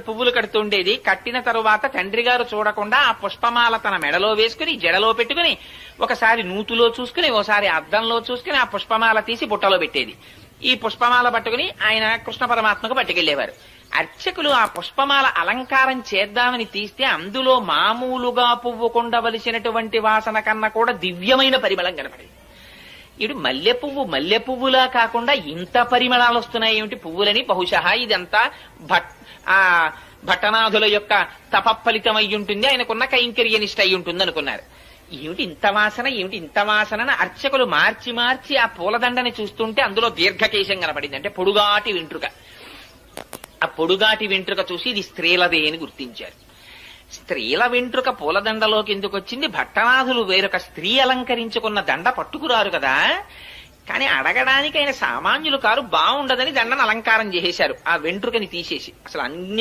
పువ్వులు కడుతుండేది. కట్టిన తరువాత తండ్రి గారు చూడకుండా ఆ పుష్పమాల తన మెడలో వేసుకుని జడలో పెట్టుకుని ఒకసారి నూతులో చూసుకుని ఓసారి అద్దంలో చూసుకుని ఆ పుష్పమాల తీసి బుట్టలో పెట్టేది. ఈ పుష్పమాల పట్టుకుని ఆయన కృష్ణ పరమాత్మకు పట్టుకెళ్లేవారు. అర్చకులు ఆ పుష్పమాల అలంకారం చేద్దామని తీస్తే అందులో మామూలుగా పువ్వు కొండవలసినటువంటి వాసన కన్నా కూడా దివ్యమైన పరిమళం కనపడింది. ఇటు మల్లె పువ్వులా కాకుండా ఇంత పరిమళాలు వస్తున్నాయి ఏమిటి పువ్వులని, బహుశా ఇదంతా భట్టనాథుల యొక్క తపఫలితం అయి ఉంటుంది, ఆయనకున్న కైంకర్యనిష్ట అయి ఉంటుంది అనుకున్నారు. ఏమిటి ఇంత వాసన అర్చకులు మార్చి మార్చి ఆ పూలదండని చూస్తుంటే అందులో దీర్ఘకేశం కనపడింది, అంటే పొడుగాటి వెంట్రుక. ఆ పొడుగాటి వెంట్రుక చూసి ఇది స్త్రీలదే అని గుర్తించారు. స్త్రీల వెంట్రుక పూలదండలోకి ఎందుకు వచ్చింది? భట్టనాథులు వేరొక స్త్రీ అలంకరించుకున్న దండ పట్టుకురారు కదా. కానీ అడగడానికి ఆయన సామాన్యులు కారు, బాగుండదని దండను అలంకారం చేసేశారు ఆ వెంట్రుకని తీసేసి. అసలు అన్ని